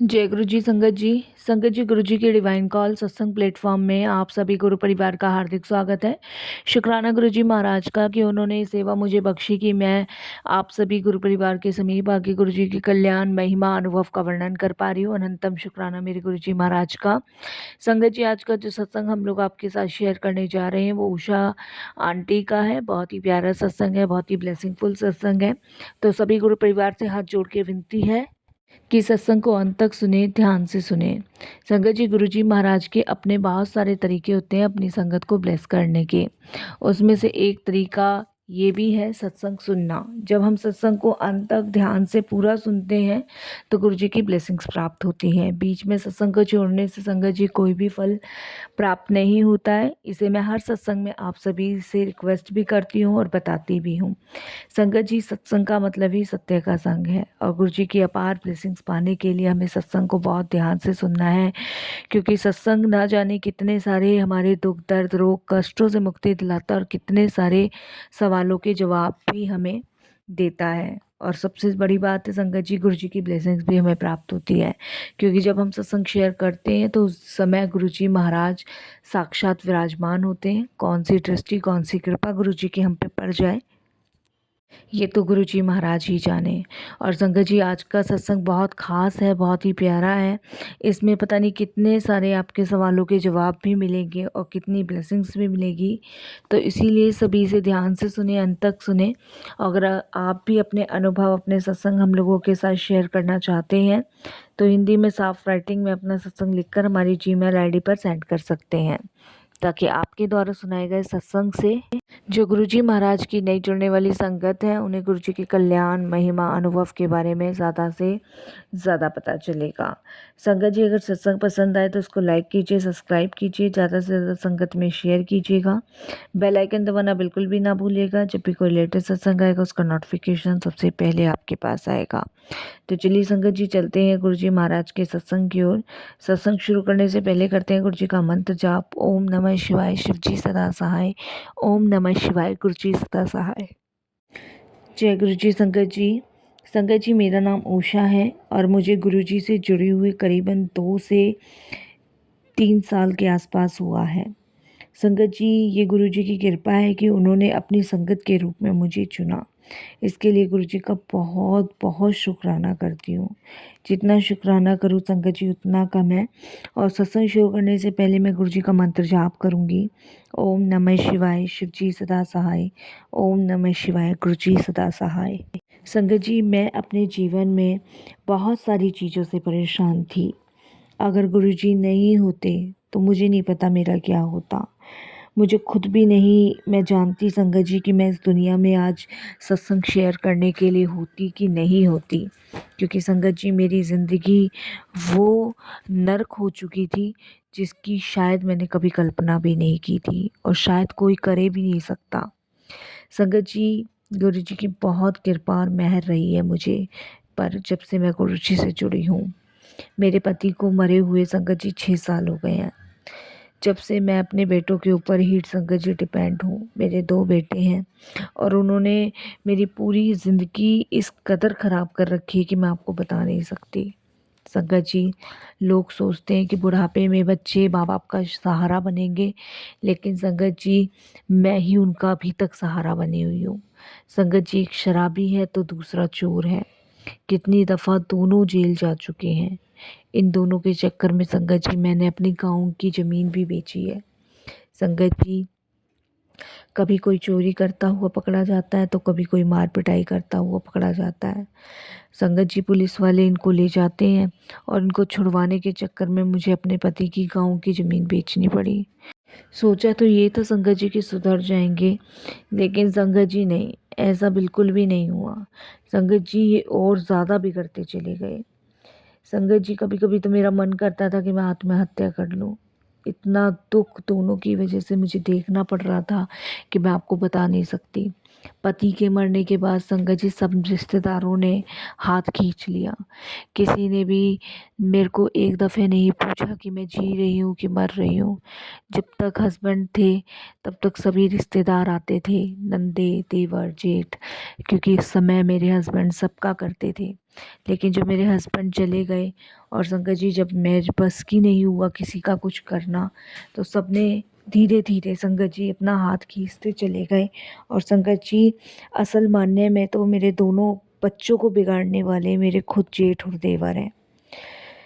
जय गुरु जी संगत जी। संगत जी, गुरु जी के डिवाइन कॉल सत्संग प्लेटफॉर्म में आप सभी गुरु परिवार का हार्दिक स्वागत है। शुक्राना गुरु जी महाराज का कि उन्होंने ये सेवा मुझे बख्शी कि मैं आप सभी गुरु परिवार के समीप आके गुरु जी की कल्याण महिमा अनुभव का वर्णन कर पा रही हूँ। अनंतम शुक्राना मेरे गुरु जी महाराज का। संगत जी, आज का जो सत्संग हम लोग आपके साथ शेयर करने जा रहे हैं वो उषा आंटी का है। बहुत ही प्यारा सत्संग है, बहुत ही ब्लेसिंगफुल सत्संग है। तो सभी गुरु परिवार से हाथ जोड़ के विनती है कि सत्संग को अंत तक सुने, ध्यान से सुने। संगत जी, गुरुजी महाराज के अपने बहुत सारे तरीके होते हैं अपनी संगत को ब्लेस करने के। उसमें से एक तरीका ये भी है सत्संग सुनना। जब हम सत्संग को अंत तक ध्यान से पूरा सुनते हैं तो गुरुजी की ब्लेसिंग्स प्राप्त होती हैं। बीच में सत्संग को छोड़ने से संगत जी कोई भी फल प्राप्त नहीं होता है। इसे मैं हर सत्संग में आप सभी से रिक्वेस्ट भी करती हूँ और बताती भी हूँ। संगत जी, सत्संग का मतलब ही सत्य का संग है और गुरु जी की अपार ब्लेसिंग्स पाने के लिए हमें सत्संग को बहुत ध्यान से सुनना है, क्योंकि सत्संग ना जाने कितने सारे हमारे दुख दर्द रोग कष्टों से मुक्ति दिलाता और कितने सारे सवालों के जवाब भी हमें देता है। और सबसे बड़ी बात है संगत जी, गुरु जी की ब्लेसिंग्स भी हमें प्राप्त होती है, क्योंकि जब हम सत्संग शेयर करते हैं तो उस समय गुरु जी महाराज साक्षात विराजमान होते हैं। कौन सी दृष्टि, कौन सी कृपा गुरु जी की हम पे पड़ जाए, ये तो गुरु जी महाराज ही जाने। और संगत जी, आज का सत्संग बहुत ख़ास है, बहुत ही प्यारा है। इसमें पता नहीं कितने सारे आपके सवालों के जवाब भी मिलेंगे और कितनी ब्लेसिंग्स भी मिलेगी। तो इसीलिए सभी से ध्यान से सुने, अंत तक सुने। अगर आप भी अपने अनुभव, अपने सत्संग हम लोगों के साथ शेयर करना चाहते हैं तो हिंदी में साफ राइटिंग में अपना सत्संग लिखकर हमारी जीमेल आईडी पर सेंड कर सकते हैं, ताकि आपके द्वारा सुनाए गए सत्संग से जो गुरुजी महाराज की नई जुड़ने वाली संगत है उन्हें गुरुजी के कल्याण महिमा अनुभव के बारे में ज़्यादा से ज़्यादा पता चलेगा। संगत जी, अगर सत्संग पसंद आए तो उसको लाइक कीजिए, सब्सक्राइब कीजिए, ज़्यादा से ज़्यादा संगत में शेयर कीजिएगा। बेल आइकन दबाना बिल्कुल भी ना भूलिएगा। जब भी कोई लेटेस्ट सत्संग आएगा उसका नोटिफिकेशन सबसे पहले आपके पास आएगा। तो चलिए संगत जी, चलते हैं गुरुजी महाराज के सत्संग की ओर। सत्संग शुरू करने से पहले करते हैं गुरुजी का मंत्र जाप। ओम नमः शिवाय, शिवजी सदा सहाय। ओम नमः शिवाय, गुरुजी सदा सहाय। जय गुरुजी संगत जी। संगत जी, मेरा नाम उषा है और मुझे गुरुजी से जुड़े हुए करीबन 2 से 3 साल के आसपास हुआ है। संगत जी, ये गुरुजी की कृपा है कि उन्होंने अपनी संगत के रूप में मुझे चुना। इसके लिए गुरुजी का बहुत बहुत शुक्राना करती हूँ। जितना शुक्राना करूँ संगत जी उतना कम है। और सत्संग शुरू करने से पहले मैं गुरुजी का मंत्र जाप करूँगी। ओम नमः शिवाय, शिवजी सदा सहाय। ओम नमः शिवाय, गुरुजी सदा सहाय। संगत जी, मैं अपने जीवन में बहुत सारी चीज़ों से परेशान थी। अगर गुरुजी नहीं होते तो मुझे नहीं पता मेरा क्या होता। मुझे खुद भी नहीं मैं जानती संगत जी कि मैं इस दुनिया में आज सत्संग शेयर करने के लिए होती कि नहीं होती, क्योंकि संगत जी मेरी ज़िंदगी वो नर्क हो चुकी थी जिसकी शायद मैंने कभी कल्पना भी नहीं की थी और शायद कोई करे भी नहीं सकता। संगत जी, गुरु जी की बहुत कृपा और मेहर रही है मुझे पर जब से मैं गुरु जी से जुड़ी हूँ। मेरे पति को मरे हुए संगत जी 6 साल हो गए हैं। जब से मैं अपने बेटों के ऊपर ही संगत जी डिपेंड हूँ। मेरे 2 बेटे हैं और उन्होंने मेरी पूरी ज़िंदगी इस कदर ख़राब कर रखी है कि मैं आपको बता नहीं सकती। संगत जी, लोग सोचते हैं कि बुढ़ापे में बच्चे माँ बाप का सहारा बनेंगे, लेकिन संगत जी मैं ही उनका अभी तक सहारा बनी हुई हूँ। संगत जी, एक शराबी है तो दूसरा चोर है। कितनी दफ़ा दोनों जेल जा चुके हैं। इन दोनों के चक्कर में संगत जी मैंने अपनी गाँव की ज़मीन भी बेची है। संगत जी, कभी कोई चोरी करता हुआ पकड़ा जाता है तो कभी कोई मार पिटाई करता हुआ पकड़ा जाता है। संगत जी, पुलिस वाले इनको ले जाते हैं और इनको छुड़वाने के चक्कर में मुझे अपने पति की गाँव की ज़मीन बेचनी पड़ी। सोचा तो ये था संगत जी कि सुधर जाएंगे, लेकिन संगत जी नहीं, ऐसा बिल्कुल भी नहीं हुआ। संगत जी ये और ज़्यादा बिगड़ते चले गए। संगत जी, कभी कभी तो मेरा मन करता था कि मैं आत्महत्या कर लूं। इतना दुख दोनों की वजह से मुझे देखना पड़ रहा था कि मैं आपको बता नहीं सकती। पति के मरने के बाद संगत जी सब रिश्तेदारों ने हाथ खींच लिया। किसी ने भी मेरे को एक दफ़े नहीं पूछा कि मैं जी रही हूँ कि मर रही हूँ। जब तक हस्बैंड थे तब तक सभी रिश्तेदार आते थे, नंदे देवर जेठ, क्योंकि इस समय मेरे हस्बैंड सबका करते थे। लेकिन जब मेरे हस्बैंड चले गए और संगत जी जब मेरे बस की नहीं हुआ किसी का कुछ करना, तो सबने धीरे धीरे संगत जी अपना हाथ खींचते चले गए। और संगत जी असल मानने में तो मेरे दोनों बच्चों को बिगाड़ने वाले मेरे खुद जेठ और देवर हैं।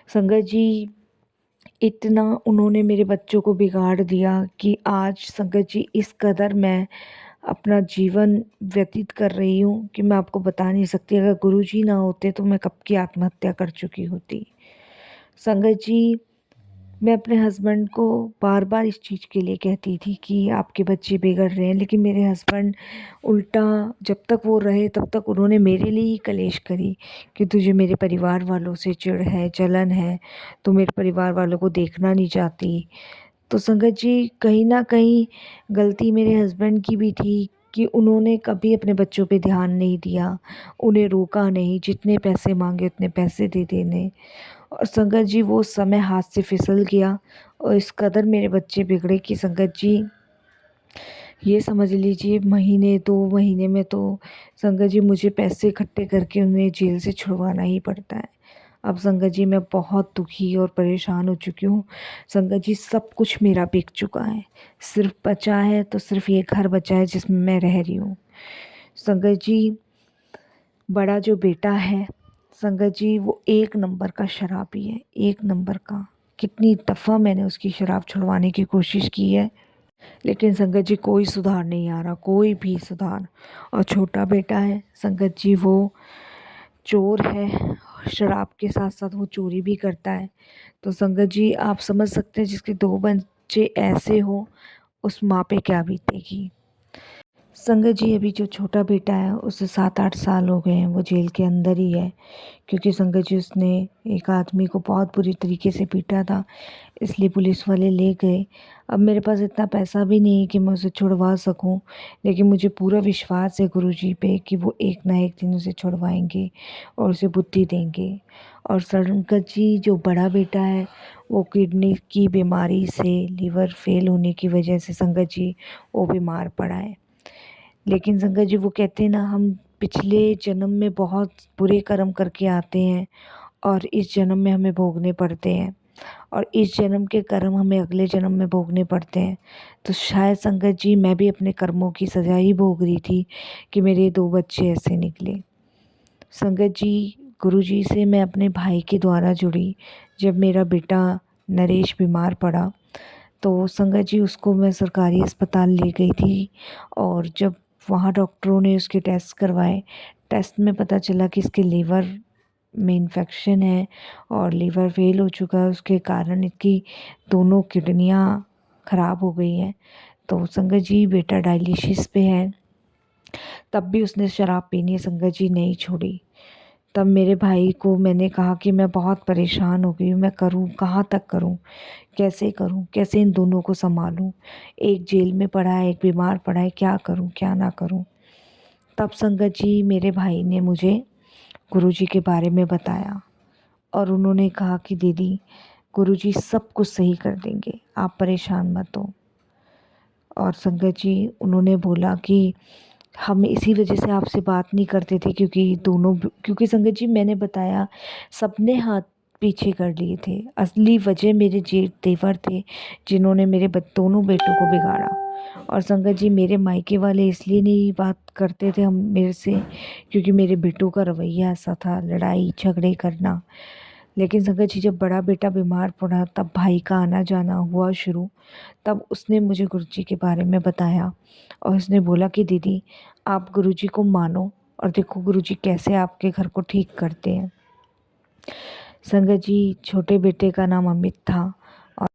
संगत जी इतना उन्होंने मेरे बच्चों को बिगाड़ दिया कि आज संगत जी इस कदर मैं अपना जीवन व्यतीत कर रही हूँ कि मैं आपको बता नहीं सकती। अगर गुरुजी ना होते तो मैं कब की आत्महत्या कर चुकी होती। संगत जी मैं अपने हस्बैंड को बार बार इस चीज़ के लिए कहती थी कि आपके बच्चे बिगड़ रहे हैं, लेकिन मेरे हस्बैंड उल्टा जब तक वो रहे तब तक उन्होंने मेरे लिए ही कलेश करी कि तुझे मेरे परिवार वालों से चिढ़ है, जलन है, तो मेरे परिवार वालों को देखना नहीं चाहती। तो संगत जी कहीं न कहीं गलती मेरे हस्बैंड की भी थी कि उन्होंने कभी अपने बच्चों पे ध्यान नहीं दिया, उन्हें रोका नहीं, जितने पैसे माँगे उतने पैसे दे देने। और संगत जी वो समय हाथ से फिसल गया और इस कदर मेरे बच्चे बिगड़े कि संगत जी ये समझ लीजिए महीने 2 महीने में तो संगत जी मुझे पैसे इकट्ठे करके उन्हें जेल से छुड़वाना ही पड़ता है। अब संगत जी मैं बहुत दुखी और परेशान हो चुकी हूँ। संगत जी सब कुछ मेरा बिक चुका है। सिर्फ़ बचा है तो सिर्फ़ ये घर बचा है जिसमें मैं रह रही हूँ। संगत जी बड़ा जो बेटा है संगत जी वो एक नंबर का शराबी है, एक नंबर का। कितनी दफ़ा मैंने उसकी शराब छुड़वाने की कोशिश की है, लेकिन संगत जी कोई सुधार नहीं आ रहा, कोई भी सुधार। और छोटा बेटा है संगत जी वो चोर है, शराब के साथ साथ वो चोरी भी करता है। तो संगत जी आप समझ सकते हैं जिसके 2 बच्चे ऐसे हों उस माँ पे क्या बीतेगी। संगत जी अभी जो छोटा बेटा है उसे 7-8 साल हो गए हैं, वो जेल के अंदर ही है, क्योंकि संगत जी उसने एक आदमी को बहुत बुरी तरीके से पीटा था, इसलिए पुलिस वाले ले गए। अब मेरे पास इतना पैसा भी नहीं है कि मैं उसे छुड़वा सकूं, लेकिन मुझे पूरा विश्वास है गुरुजी पे कि वो एक ना एक दिन उसे छुड़वाएंगे और उसे बुद्धि देंगे। और संगत जी जो बड़ा बेटा है वो किडनी की बीमारी से, लीवर फेल होने की वजह से संगत जी वो बीमार पड़ा है। लेकिन संगत जी वो कहते हैं ना हम पिछले जन्म में बहुत बुरे कर्म करके आते हैं और इस जन्म में हमें भोगने पड़ते हैं, और इस जन्म के कर्म हमें अगले जन्म में भोगने पड़ते हैं। तो शायद संगत जी मैं भी अपने कर्मों की सज़ा ही भोग रही थी कि मेरे 2 बच्चे ऐसे निकले। संगत जी गुरुजी से मैं अपने भाई के द्वारा जुड़ी। जब मेरा बेटा नरेश बीमार पड़ा तो संगत जी उसको मैं सरकारी अस्पताल ले गई थी, और जब वहाँ डॉक्टरों ने उसके टेस्ट करवाए, टेस्ट में पता चला कि इसके लीवर में इन्फेक्शन है और लीवर फेल हो चुका है, उसके कारण इसकी दोनों किडनियाँ ख़राब हो गई हैं। तो संगत जी बेटा डायलिसिस पे है, तब भी उसने शराब पीनी संगत जी नहीं छोड़ी। तब मेरे भाई को मैंने कहा कि मैं बहुत परेशान हो गई हूँ, मैं करूँ कहाँ तक करूँ, कैसे करूँ, कैसे इन दोनों को सँभालूँ? एक जेल में पड़ा है, एक बीमार पड़ा है, क्या करूँ, क्या ना करूँ? तब संगत जी मेरे भाई ने मुझे गुरुजी के बारे में बताया और उन्होंने कहा कि दीदी गुरुजी सब कुछ सही कर देंगे, आप परेशान मत हो। और संगत जी उन्होंने बोला कि हम इसी वजह से आपसे बात नहीं करते थे, क्योंकि संगत जी मैंने बताया सबने हाथ पीछे कर लिए थे। असली वजह मेरे जेठ देवर थे जिन्होंने मेरे दोनों बेटों को बिगाड़ा। और संगत जी मेरे मायके वाले इसलिए नहीं बात करते थे हम मेरे से क्योंकि मेरे बेटों का रवैया ऐसा था, लड़ाई झगड़े करना। लेकिन संगत जी जब बड़ा बेटा बीमार पड़ा तब भाई का आना जाना हुआ शुरू। तब उसने मुझे गुरुजी के बारे में बताया और उसने बोला कि दीदी आप गुरुजी को मानो और देखो गुरुजी कैसे आपके घर को ठीक करते हैं। संगत जी छोटे बेटे का नाम अमित था, और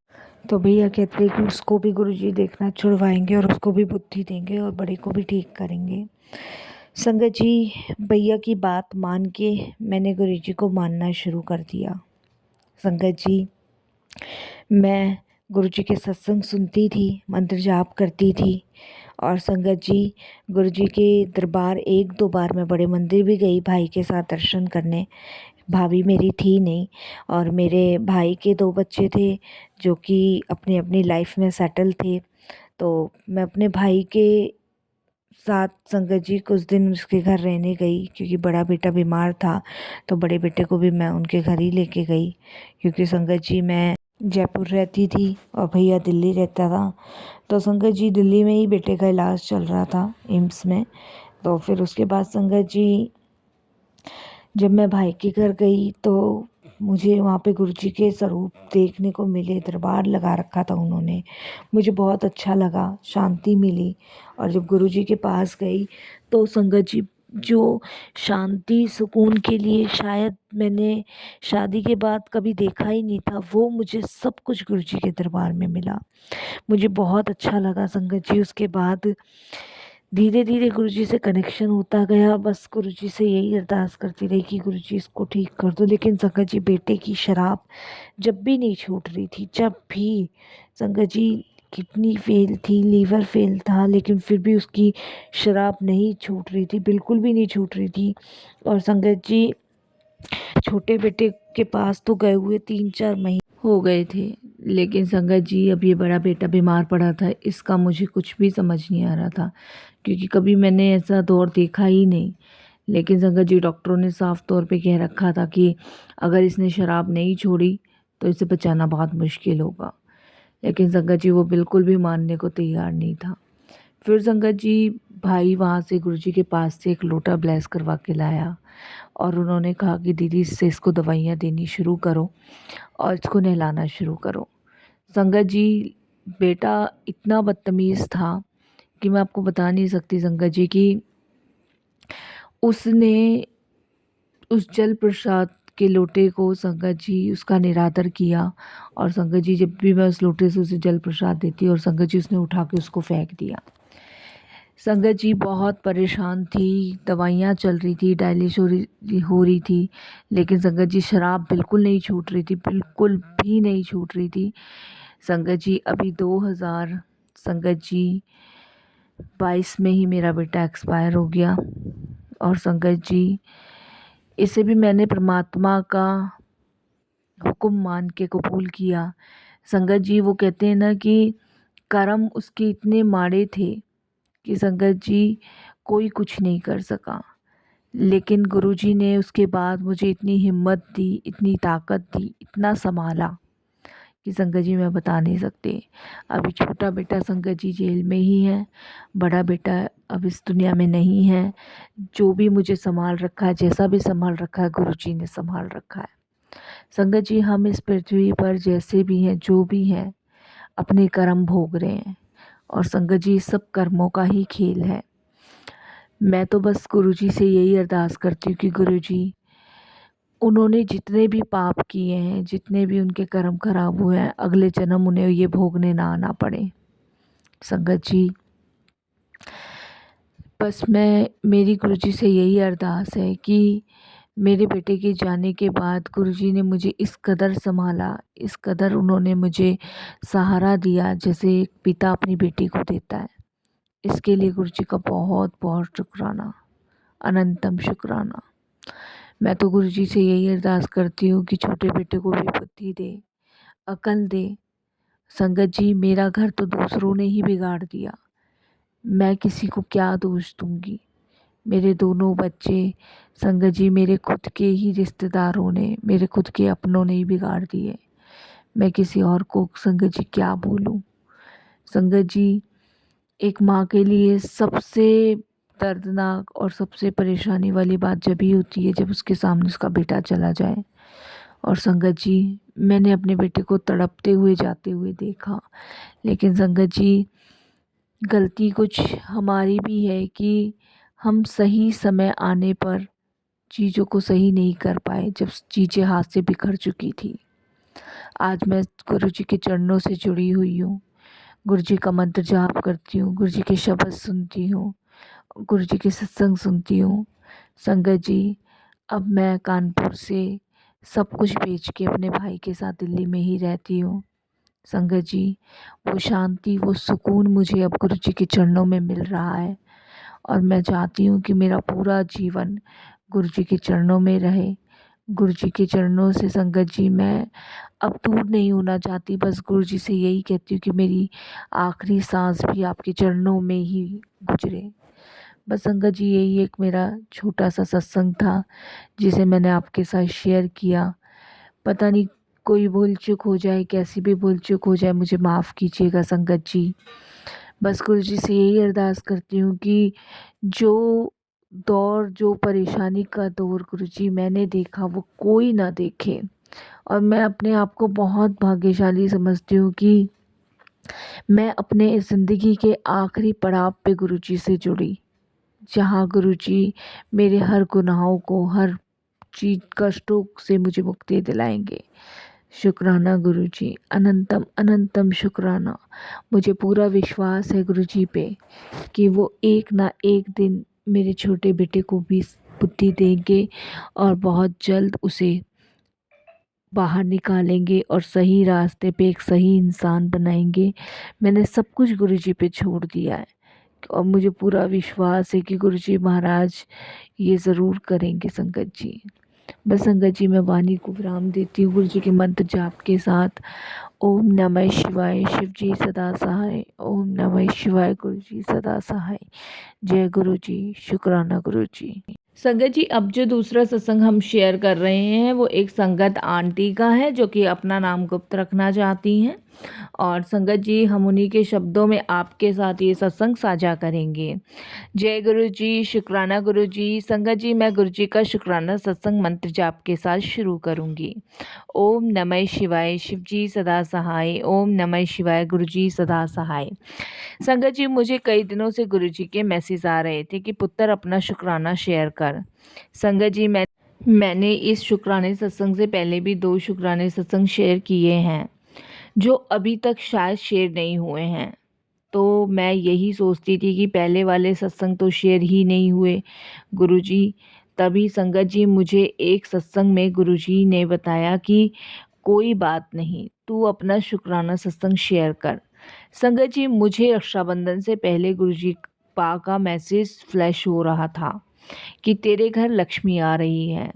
तो भैया कहते कि उसको भी गुरुजी देखना छुड़वाएंगे और उसको भी बुद्धि देंगे और बड़े को भी ठीक करेंगे। संगत जी भैया की बात मान के मैंने गुरुजी को मानना शुरू कर दिया। संगत जी मैं गुरुजी के सत्संग सुनती थी, मंत्र जाप करती थी, और संगत जी गुरुजी के दरबार 1-2 बार मैं बड़े मंदिर भी गई भाई के साथ दर्शन करने। भाभी मेरी थी नहीं और मेरे भाई के 2 बच्चे थे जो कि अपनी अपनी लाइफ में सेटल थे। तो मैं अपने भाई के साथ संगत जी कुछ दिन उसके घर रहने गई, क्योंकि बड़ा बेटा बीमार था तो बड़े बेटे को भी मैं उनके घर ही लेके गई। क्योंकि संगत जी मैं जयपुर रहती थी और भैया दिल्ली रहता था, तो संगत जी दिल्ली में ही बेटे का इलाज चल रहा था एम्स में। तो फिर उसके बाद संगत जी जब मैं भाई के घर गई तो मुझे वहाँ पे गुरुजी के स्वरूप देखने को मिले, दरबार लगा रखा था उन्होंने। मुझे बहुत अच्छा लगा, शांति मिली। और जब गुरुजी के पास गई तो संगत जी जो शांति सुकून के लिए शायद मैंने शादी के बाद कभी देखा ही नहीं था, वो मुझे सब कुछ गुरुजी के दरबार में मिला। मुझे बहुत अच्छा लगा संगत जी। उसके बाद धीरे धीरे गुरुजी से कनेक्शन होता गया। बस गुरुजी से यही अरदास करती रही कि गुरुजी इसको ठीक कर दो। लेकिन संगत जी बेटे की शराब जब भी नहीं छूट रही थी, जब भी। संगत जी किडनी फेल थी, लीवर फेल था, लेकिन फिर भी उसकी शराब नहीं छूट रही थी, बिल्कुल भी नहीं छूट रही थी। और संगत जी छोटे बेटे के पास तो गए हुए 3-4 महीने हो गए थे, लेकिन संगत जी अब ये बड़ा बेटा बीमार पड़ा था, इसका मुझे कुछ भी समझ नहीं आ रहा था, क्योंकि कभी मैंने ऐसा दौर देखा ही नहीं। लेकिन संगत जी डॉक्टरों ने साफ तौर पे कह रखा था कि अगर इसने शराब नहीं छोड़ी तो इसे बचाना बहुत मुश्किल होगा। लेकिन संगत जी वो बिल्कुल भी मानने को तैयार नहीं था। फिर संगत जी भाई वहाँ से गुरुजी के पास से एक लोटा ब्लेस करवा के लाया और उन्होंने कहा कि दीदी इससे इसको दवाइयाँ देनी शुरू करो और इसको नहलाना शुरू करो। संगत जी बेटा इतना बदतमीज़ था कि मैं आपको बता नहीं सकती संगत जी कि उसने उस जल प्रसाद के लोटे को संगत जी उसका निरादर किया। और संगत जी जब भी मैं उस लोटे से उसे जल प्रसाद देती और संगत जी उसने उठा के उसको फेंक दिया। संगत जी बहुत परेशान थी, दवाइयाँ चल रही थी, डायलिसिस हो रही थी, लेकिन संगत जी शराब बिल्कुल नहीं छूट रही थी, बिल्कुल भी नहीं छूट रही थी। संगत जी अभी 2000 संगत जी 22 में ही मेरा बेटा एक्सपायर हो गया। और संगत जी इसे भी मैंने परमात्मा का हुक्म मान के कबूल किया। संगत जी वो कहते हैं ना कि कर्म उसके इतने माड़े थे कि संगत जी कोई कुछ नहीं कर सका। लेकिन गुरुजी ने उसके बाद मुझे इतनी हिम्मत दी, इतनी ताकत दी, इतना संभाला कि संगत जी मैं बता नहीं सकती। अभी छोटा बेटा संगत जी जेल में ही है, बड़ा बेटा अब इस दुनिया में नहीं है। जो भी मुझे संभाल रखा है, जैसा भी संभाल रखा है, गुरुजी ने संभाल रखा है। संगत जी हम इस पृथ्वी पर जैसे भी हैं, जो भी हैं, अपने कर्म भोग रहे हैं और संगत जी सब कर्मों का ही खेल है। मैं तो बस गुरुजी से यही अरदास करती हूँ कि गुरुजी उन्होंने जितने भी पाप किए हैं, जितने भी उनके कर्म खराब हुए हैं, अगले जन्म उन्हें ये भोगने ना आना पड़े। संगत जी बस मेरी गुरुजी से यही अरदास है कि मेरे बेटे के जाने के बाद गुरुजी ने मुझे इस कदर संभाला, इस कदर उन्होंने मुझे सहारा दिया जैसे एक पिता अपनी बेटी को देता है। इसके लिए गुरुजी का बहुत बहुत शुक्राना, अनंतम शुक्राना। मैं तो गुरुजी से यही अरदास करती हूँ कि छोटे बेटे को भी बुद्धि दे, अकल दे। संगत जी मेरा घर तो दूसरों ने ही बिगाड़ दिया, मैं किसी को क्या दोष दूंगी। मेरे दोनों बच्चे संगत जी मेरे खुद के ही रिश्तेदारों ने, मेरे खुद के अपनों ने ही बिगाड़ दिए। मैं किसी और को संगत जी क्या बोलूँ। संगत जी एक माँ के लिए सबसे दर्दनाक और सबसे परेशानी वाली बात जब ही होती है जब उसके सामने उसका बेटा चला जाए। और संगत जी मैंने अपने बेटे को तड़पते हुए जाते हुए देखा। लेकिन संगत जी गलती कुछ हमारी भी है कि हम सही समय आने पर चीज़ों को सही नहीं कर पाए, जब चीज़ें हाथ से बिखर चुकी थी। आज मैं गुरुजी के चरणों से जुड़ी हुई हूँ, गुरुजी का मंत्र जाप करती हूँ, गुरुजी के शब्द सुनती हूँ, गुरुजी के सत्संग सुनती हूँ। संगत जी अब मैं कानपुर से सब कुछ बेच के अपने भाई के साथ दिल्ली में ही रहती हूँ। संगत जी वो शांति, वो सुकून मुझे अब गुरुजी के चरणों में मिल रहा है और मैं चाहती हूँ कि मेरा पूरा जीवन गुरुजी के चरणों में रहे। गुरुजी के चरणों से संगत जी मैं अब दूर नहीं होना चाहती, बस गुरुजी से यही कहती हूँ कि मेरी आखिरी सांस भी आपके चरणों में ही गुजरे। बस संगत जी यही एक मेरा छोटा सा सत्संग था जिसे मैंने आपके साथ शेयर किया। पता नहीं कोई भूल चूक हो जाए, कैसी भी भूल चूक हो जाए, मुझे माफ़ कीजिएगा संगत जी। बस गुरु जी से यही अरदास करती हूँ कि जो दौर, जो परेशानी का दौर गुरु जी मैंने देखा वो कोई ना देखे। और मैं अपने आप को बहुत भाग्यशाली समझती हूँ कि मैं अपने ज़िंदगी के आखिरी पड़ाव पे गुरुजी से जुड़ी, जहाँ गुरुजी मेरे हर गुनाहों को, हर चीज़ कष्टों से मुझे मुक्ति दिलाएंगे। शुक्राना गुरुजी, अनंतम अनंतम शुक्राना। मुझे पूरा विश्वास है गुरुजी पे कि वो एक ना एक दिन मेरे छोटे बेटे को भी बुद्धि देंगे और बहुत जल्द उसे बाहर निकालेंगे और सही रास्ते पे एक सही इंसान बनाएंगे। मैंने सब कुछ गुरुजी पे छोड़ दिया है और मुझे पूरा विश्वास है कि गुरुजी महाराज ये ज़रूर करेंगे संगत जी। बस संगत जी मैं वाणी को विराम देती हूँ गुरुजी के मंत्र जाप के साथ। ओम नमः शिवाय, शिव जी सदा सहाय। ओम नमः शिवाय, गुरुजी सदा सहाय। जय गुरुजी, शुक्राना गुरुजी। संगत जी अब जो दूसरा सत्संग हम शेयर कर रहे हैं वो एक संगत आंटी का है जो कि अपना नाम गुप्त रखना चाहती हैं। और संगत जी हम उन्हीं के शब्दों में आपके साथ ये सत्संग साझा करेंगे। जय गुरु जी, शुक्राना गुरु जी। संगत जी मैं गुरु जी का शुक्राना सत्संग मंत्र जाप के साथ शुरू करूंगी। ओम नमः शिवाय, शिव जी सदा सहाय। ओम नमः शिवाय, गुरु जी सदा सहाय। संगत जी मुझे कई दिनों से गुरु जी के मैसेज आ रहे थे कि पुत्र अपना शुक्राना शेयर कर। संगत जी मैंने इस शुक्राने सत्संग से पहले भी 2 शुक्राने सत्संग शेयर किए हैं जो अभी तक शायद शेयर नहीं हुए हैं। तो मैं यही सोचती थी कि पहले वाले सत्संग तो शेयर ही नहीं हुए गुरुजी। तभी संगत जी मुझे एक सत्संग में गुरुजी ने बताया कि कोई बात नहीं, तू अपना शुक्राना सत्संग शेयर कर। संगत जी मुझे रक्षाबंधन से पहले गुरुजी पा का मैसेज फ्लैश हो रहा था कि तेरे घर लक्ष्मी आ रही है।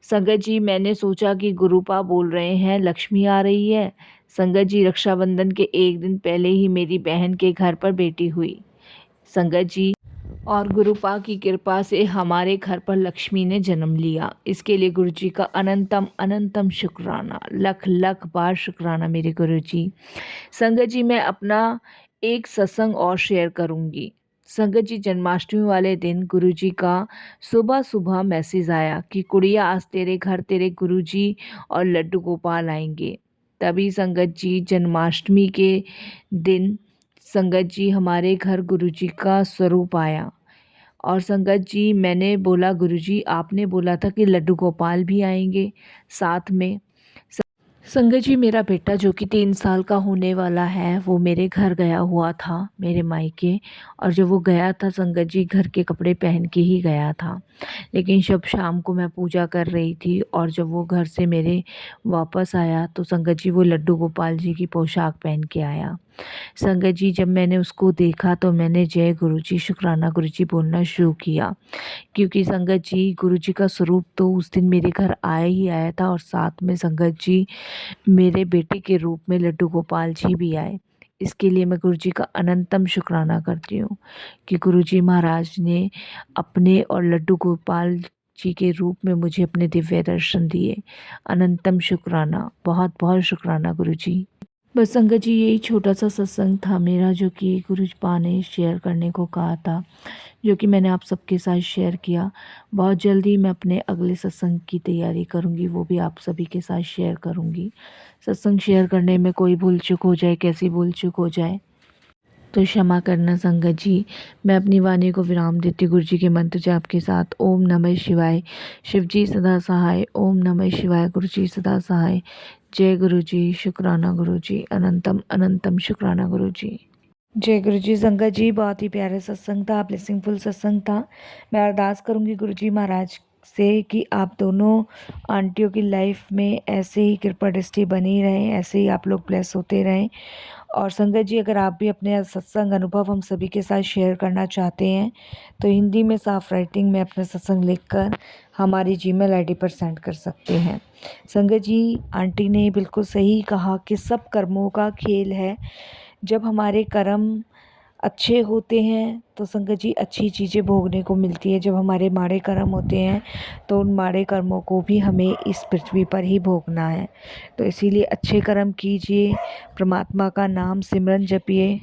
संगत जी मैंने सोचा कि गुरुपा बोल रहे हैं लक्ष्मी आ रही है। संगत जी रक्षाबंधन के एक दिन पहले ही मेरी बहन के घर पर बेटी हुई संगत जी, और गुरुपा की कृपा से हमारे घर पर लक्ष्मी ने जन्म लिया। इसके लिए गुरु जी का अनंतम अनंतम शुक्राना, लख लख बार शुक्राना मेरे गुरु जी। संगत जी मैं अपना एक सत्संग और शेयर करूंगी। संगत जी जन्माष्टमी वाले दिन गुरुजी का सुबह सुबह मैसेज आया कि कुड़िया आज तेरे घर तेरे गुरुजी और लड्डू गोपाल आएंगे। तभी संगत जी जन्माष्टमी के दिन संगत जी हमारे घर गुरुजी का स्वरूप आया। और संगत जी मैंने बोला गुरुजी आपने बोला था कि लड्डू गोपाल भी आएंगे साथ में। संगत जी मेरा बेटा जो कि 3 साल का होने वाला है वो मेरे घर गया हुआ था, मेरे मायके। और जब वो गया था संगत जी घर के कपड़े पहन के ही गया था। लेकिन जब शाम को मैं पूजा कर रही थी और जब वो घर से मेरे वापस आया तो संगत जी वो लड्डू गोपाल जी की पोशाक पहन के आया। संगत जी जब मैंने उसको देखा तो मैंने जय गुरुजी, शुक्राना गुरुजी बोलना शुरू किया। क्योंकि संगत जी गुरुजी का स्वरूप तो उस दिन मेरे घर आया ही आया था और साथ में संगत जी मेरे बेटे के रूप में लड्डू गोपाल जी भी आए। इसके लिए मैं गुरुजी का अनंतम शुक्राना करती हूँ कि गुरुजी महाराज ने अपने और लड्डू गोपाल जी के रूप में मुझे अपने दिव्य दर्शन दिए। अनंतम शुक्राना, बहुत बहुत शुक्राना गुरुजी। बस संगत जी यही छोटा सा सत्संग था मेरा जो कि गुरुपा ने शेयर करने को कहा था, जो कि मैंने आप सबके साथ शेयर किया। बहुत जल्दी मैं अपने अगले सत्संग की तैयारी करूंगी, वो भी आप सभी के साथ शेयर करूंगी। सत्संग शेयर करने में कोई भूल चूक हो जाए, कैसी भूल चूक हो जाए तो क्षमा करना संगत जी। मैं अपनी वाणी को विराम देती गुरु जी के मंत्र जाप के साथ। ओम नमः शिवाय, शिव जी सदा सहाय। ओम नमः शिवाय, गुरु जी सदा सहाय। जय गुरु जी, शुक्राना गुरु जी, अनंतम अनंतम शुक्राना गुरु जी। जय गुरु जी। संगत जी बहुत ही प्यारा सत्संग था, ब्लेसिंगफुल सत्संग था। मैं अरदास करूंगी गुरु जी महाराज से कि आप दोनों आंटियों की लाइफ में ऐसे ही कृपा दृष्टि बनी रहें, ऐसे ही आप लोग ब्लेस होते रहें। और संगत जी अगर आप भी अपने सत्संग अनुभव हम सभी के साथ शेयर करना चाहते हैं तो हिंदी में साफ राइटिंग में अपना सत्संग लिखकर हमारी जीमेल आईडी पर सेंड कर सकते हैं। संगत जी आंटी ने बिल्कुल सही कहा कि सब कर्मों का खेल है। जब हमारे कर्म अच्छे होते हैं तो संगत जी अच्छी चीज़ें भोगने को मिलती है। जब हमारे माड़े कर्म होते हैं तो उन माड़े कर्मों को भी हमें इस पृथ्वी पर ही भोगना है। तो इसीलिए अच्छे कर्म कीजिए, परमात्मा का नाम सिमरन जपिए।